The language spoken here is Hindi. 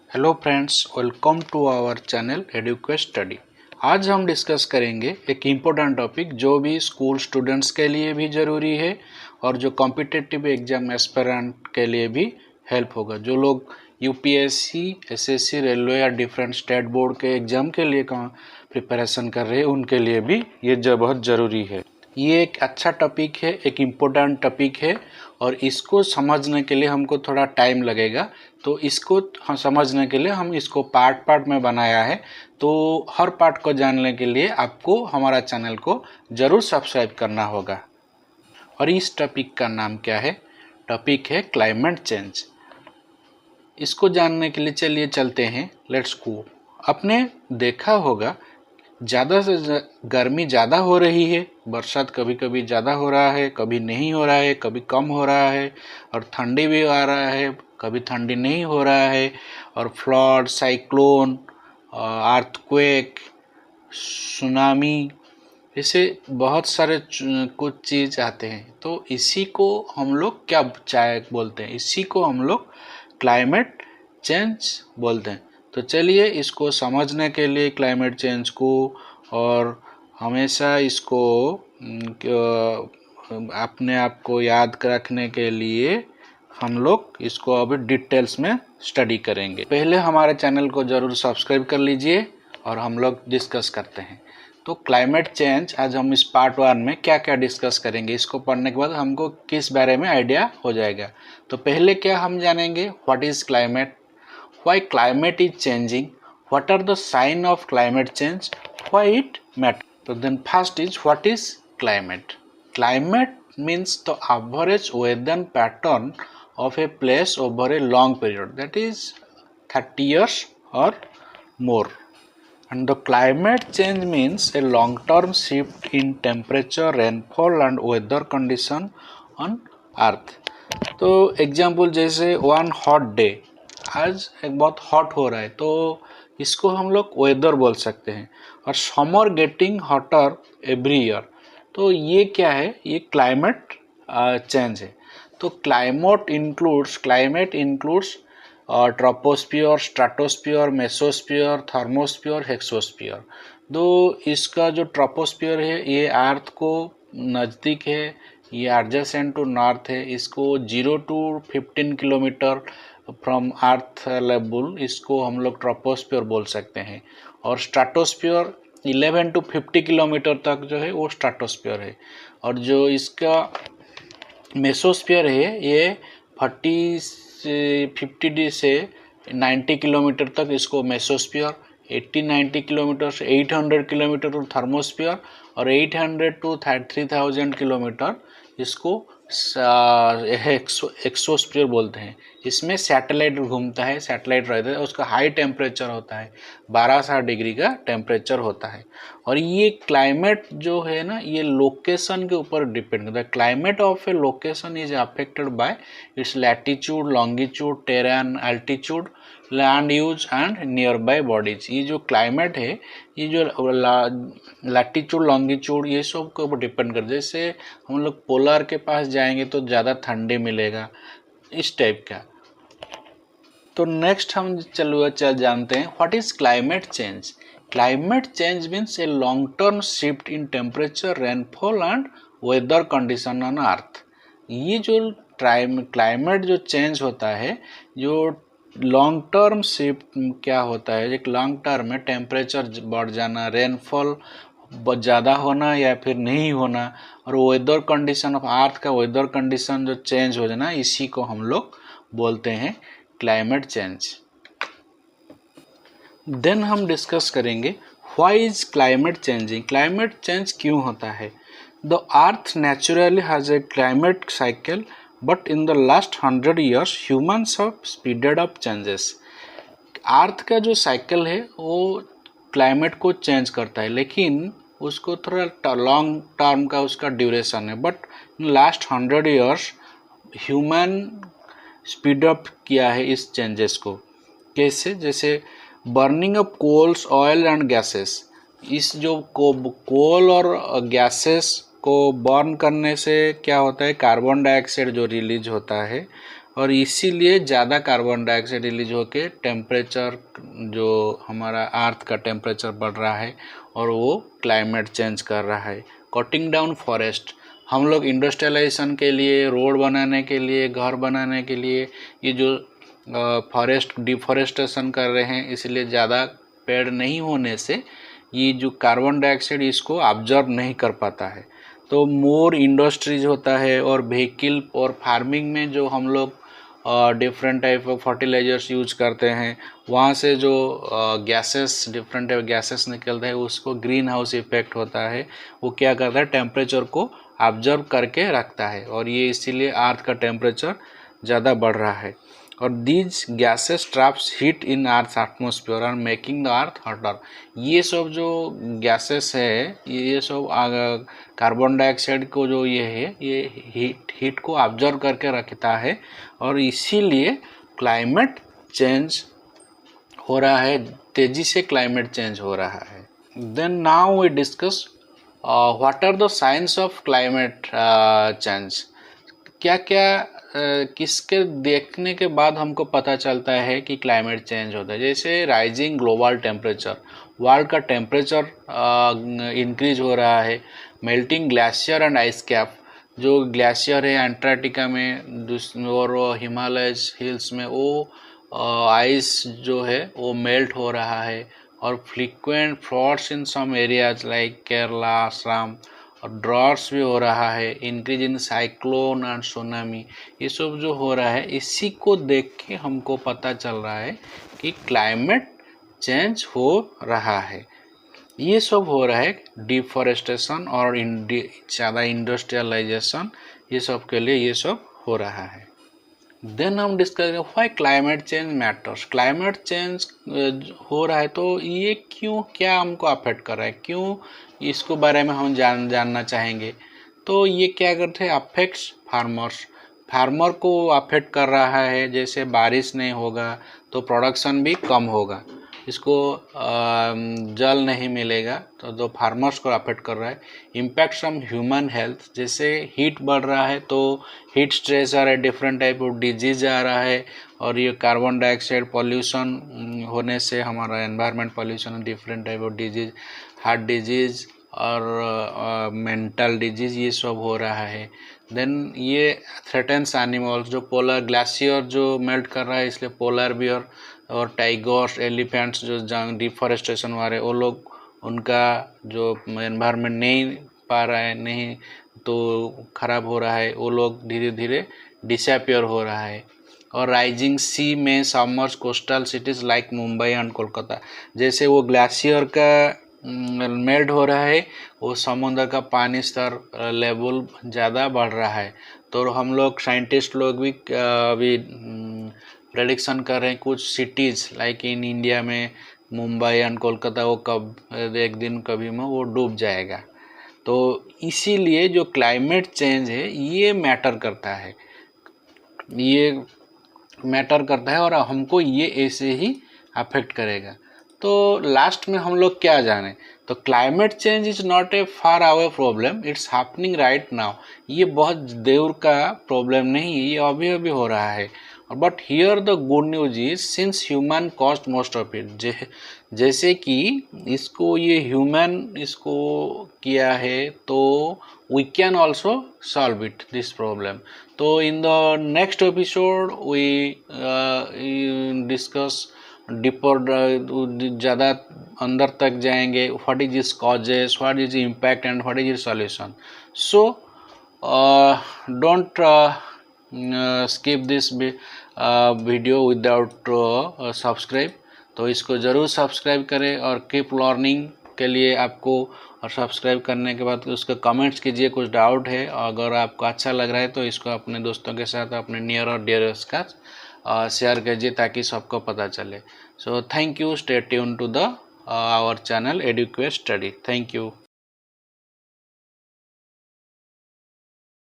Hello friends, welcome to our channel educate study. आज हम डिस्कस करेंगे एक इम्पोर्टेंट टॉपिक जो भी स्कूल स्टूडेंट्स के लिए भी ज़रूरी है और जो कॉम्पिटिटिव एग्जाम एस्पिरेंट के लिए भी हेल्प होगा। जो लोग यूपीएससी, एसएससी, रेलवे या डिफरेंट स्टेट बोर्ड के एग्ज़ाम के लिए प्रिपरेशन कर रहे हैं उनके लिए भी ये बहुत ज़रूरी है। ये एक अच्छा टॉपिक है, एक इम्पोर्टेंट टॉपिक है और इसको समझने के लिए हमको थोड़ा टाइम लगेगा। तो इसको समझने के लिए हम इसको पार्ट पार्ट में बनाया है। तो हर पार्ट को जानने के लिए आपको हमारा चैनल को ज़रूर सब्सक्राइब करना होगा। और इस टॉपिक का नाम क्या है? टॉपिक है क्लाइमेट चेंज। इसको जानने के लिए चलिए चलते हैं, लेट्स गो। आपने देखा होगा ज़्यादा से गर्मी ज़्यादा हो रही है, बरसात कभी कभी ज़्यादा हो रहा है, कभी नहीं हो रहा है, कभी कम हो रहा है, और ठंडी भी आ रहा है, कभी ठंडी नहीं हो रहा है, और फ्लड, साइक्लोन, अर्थक्वेक, सुनामी, ऐसे बहुत सारे कुछ चीज़ आते हैं। तो इसी को हम लोग क्या बोलते हैं? इसी को हम लोग क्लाइमेट चेंज बोलते हैं। तो चलिए इसको समझने के लिए क्लाइमेट चेंज को और हमेशा इसको अपने आप को याद रखने के लिए हम लोग इसको अभी डिटेल्स में स्टडी करेंगे। पहले हमारे चैनल को ज़रूर सब्सक्राइब कर लीजिए और हम लोग डिस्कस करते हैं। तो क्लाइमेट चेंज आज हम इस पार्ट 1 में क्या क्या डिस्कस करेंगे, इसको पढ़ने के बाद हमको किस बारे में आइडिया हो जाएगा। तो पहले क्या हम जानेंगे, what is climate, why climate is changing, what are the sign of climate change, why it matters. So then first is, what is climate? Climate means the average weather pattern of a place over a long period, that is 30 years or more. And the climate change means a long term shift in temperature, rainfall and weather condition on earth. तो एग्जाम्पल जैसे वन हॉट डे, आज एक बहुत हॉट हो रहा है तो इसको हम लोग वेदर बोल सकते हैं। और summer getting hotter every year, तो ये क्या है? ये क्लाइमेट चेंज है। तो climate includes troposphere, stratosphere, mesosphere, thermosphere, exosphere. तो इसका जो ट्रोपोस्फियर है ये अर्थ को नज़दीक है, ये एडजेसेंट टू नॉर्थ है, इसको 0 to 15 kilometre from earth level, इसको हम लोग ट्रोपोस्फियर बोल सकते हैं। और स्ट्रेटोस्फियर 11 to 50 किलोमीटर तक जो है वो स्ट्रेटोस्फियर है। और जो इसका मेसोस्फियर है ये 50 से 90 किलोमीटर तक इसको मेसोस्फियर, 80-90 किलोमीटर से 800 किलोमीटर टू थर्मोस्फियर, और 800 to 3000 किलोमीटर इसको एक्सोस्फीयर बोलते हैं। इसमें सैटेलाइट घूमता है, सैटेलाइट रहता है, उसका हाई टेम्परेचर होता है, 1200 डिग्री का टेम्परेचर होता है। और ये क्लाइमेट जो है ना, ये लोकेशन के ऊपर डिपेंड करता है। Climate of A location is affected by it's latitude, longitude, terrain, altitude, land use and near by bodies. ये जो क्लाइमेट है, ये जो लैटिट्यूड, लॉन्गिट्यूड, ये सब के ऊपर डिपेंड करता है। जैसे हम लोग पोलर के पास जाएंगे तो ज़्यादा ठंडे मिलेगा, इस टाइप का। तो नेक्स्ट हम चल जानते हैं what is climate change. Climate change means a long term shift in temperature, rainfall and weather condition on earth. ये जो क्लाइमेट जो चेंज होता है, जो लॉन्ग टर्म शिफ्ट क्या होता है, एक लॉन्ग टर्म में टेम्परेचर बढ़ जाना, रेनफॉल ज़्यादा होना या फिर नहीं होना, और वेदर कंडीशन ऑफ अर्थ का वेदर कंडीशन जो चेंज हो जाना, इसी को हम लोग बोलते हैं क्लाइमेट चेंज। देन हम डिस्कस करेंगे why is climate changing. Climate change क्यों होता है? The earth naturally has a climate cycle, but in the last 100 years humans have speeded up changes. अर्थ का जो साइकिल है वो क्लाइमेट को चेंज करता है, लेकिन उसको थोड़ा लॉन्ग टर्म का उसका ड्यूरेशन है। But in last 100 years human speed up किया है इस चेंजेस को। कैसे? जैसे burning of coals, oil and gases. इस जो कोल और गैसेस को बर्न करने से क्या होता है, कार्बन डाइऑक्साइड जो रिलीज होता है, और इसीलिए ज़्यादा कार्बन डाइऑक्साइड रिलीज होके टेम्परेचर जो हमारा अर्थ का टेम्परेचर बढ़ रहा है और वो क्लाइमेट चेंज कर रहा है। कटिंग डाउन फॉरेस्ट, हम लोग इंडस्ट्रियलाइजेशन के लिए, रोड बनाने के लिए, घर बनाने के लिए ये जो फॉरेस्ट डिफॉरेस्टेशन कर रहे हैं, इसलिए ज़्यादा पेड़ नहीं होने से ये जो कार्बन डाइऑक्साइड इसको ऑब्जर्व नहीं कर पाता है। तो मोर इंडस्ट्रीज होता है और व्हीकल और फार्मिंग में जो हम लोग different type of fertilizers use करते हैं, वहाँ से जो गैसेस डिफरेंट टाइप गैसेस निकलते हैं उसको ग्रीन हाउस इफेक्ट होता है। वो क्या करता है, टेम्परेचर को ऑब्जर्व करके रखता है और ये इसीलिए अर्थ का टेम्परेचर ज़्यादा बढ़ रहा है। और these gases traps heat in earth atmosphere और मेकिंग द अर्थ हॉटर। ये सब जो गैसेस है, ये सब कार्बन डाइऑक्साइड को जो ये है, ये हीट को ऑब्जर्व करके रखता है और इसीलिए क्लाइमेट चेंज हो रहा है, तेजी से क्लाइमेट चेंज हो रहा है। Then now we discuss what are the science of climate change. क्या क्या किसके देखने के बाद हमको पता चलता है कि क्लाइमेट चेंज होता है। जैसे राइजिंग ग्लोबल टेम्परेचर, वर्ल्ड का टेम्परेचर इंक्रीज हो रहा है। Melting glacier and ice cap, जो ग्लेशियर है अंटार्कटिका में और हिमालयस हिल्स में, वो आइस जो है वो मेल्ट हो रहा है। और frequent floods in some areas like Kerala, Assam, और ड्रॉट्स भी हो रहा है। Increase in cyclone and tsunami, ये सब जो हो रहा है, इसी को देख के हमको पता चल रहा है कि क्लाइमेट चेंज हो रहा है। ये सब हो रहा है डिफॉरेस्टेशन और ज़्यादा इंडस्ट्रियलाइजेशन, ये सब के लिए ये सब हो रहा है। देन हम डिस्कस करेंगे why climate change matters. Climate change हो रहा है तो ये क्यों, क्या हमको अफेक्ट कर रहा है, क्यों, इसको बारे में हम जानना चाहेंगे। तो ये क्या करते हैं, अफेक्ट्स फार्मर को अफेक्ट कर रहा है। जैसे बारिश नहीं होगा तो प्रोडक्शन भी कम होगा, इसको जल नहीं मिलेगा तो फार्मर्स को अफेक्ट कर रहा है। इम्पैक्ट फ्रॉम ह्यूमन हेल्थ, जैसे हीट बढ़ रहा है तो हीट स्ट्रेस आ रहा है, डिफरेंट टाइप ऑफ डिजीज आ रहा है। और ये कार्बन डाइऑक्साइड पॉल्यूशन होने से हमारा environment pollution, different type of disease, heart disease और मेंटल डिजीज, ये सब हो रहा है। देन ये थ्रेटन्स एनिमल्स, जो पोलर ग्लेशियर जो मेल्ट कर रहा है, इसलिए पोलर बियर और टाइगर्स, एलिफेंट्स जो जंग डिफॉरेस्टेशन वाले, वो लोग उनका जो एनवायरनमेंट नहीं पा रहा है, नहीं तो खराब हो रहा है, वो लोग धीरे धीरे डिसअपियर हो रहा है। और राइजिंग सी में submerge coastal cities like Mumbai and Kolkata, जैसे वो ग्लेशियर का मेल्ट हो रहा है, वो समुद्र का पानी स्तर लेवल ज़्यादा बढ़ रहा है। तो हम लोग साइंटिस्ट लोग भी अभी प्रेडिक्शन कर रहे हैं कुछ सिटीज़ लाइक इन इंडिया में मुंबई एंड कोलकाता, वो कब एक दिन कभी में वो डूब जाएगा। तो इसीलिए जो क्लाइमेट चेंज है ये मैटर करता है, ये मैटर करता है और हमको ये ऐसे ही अफेक्ट करेगा। तो लास्ट में हम लोग क्या जाने, तो climate change is not a far away problem, it's happening right now. ये बहुत दूर का प्रॉब्लम नहीं है, ये अभी अभी हो रहा है। But here the good news is since human caused most of it, जैसे कि इसको ये ह्यूमन इसको किया है, तो we can also solve it this problem. तो in the next episode we discuss deeper, ज़्यादा अंदर तक जाएंगे, what is is causes, what is impact and what is is solution. So don't skip this video without subscribe. तो इसको ज़रूर सब्सक्राइब करें और कीप लर्निंग के लिए आपको, और सब्सक्राइब करने के बाद उसके कमेंट्स कीजिए, कुछ डाउट है अगर आपको अच्छा लग रहा है तो इसको अपने दोस्तों के साथ, अपने नियर और डियरेस्ट का शेयर कीजिए ताकि सबको पता चले। So thank you, stay tune to the our channel educate study. Thank you.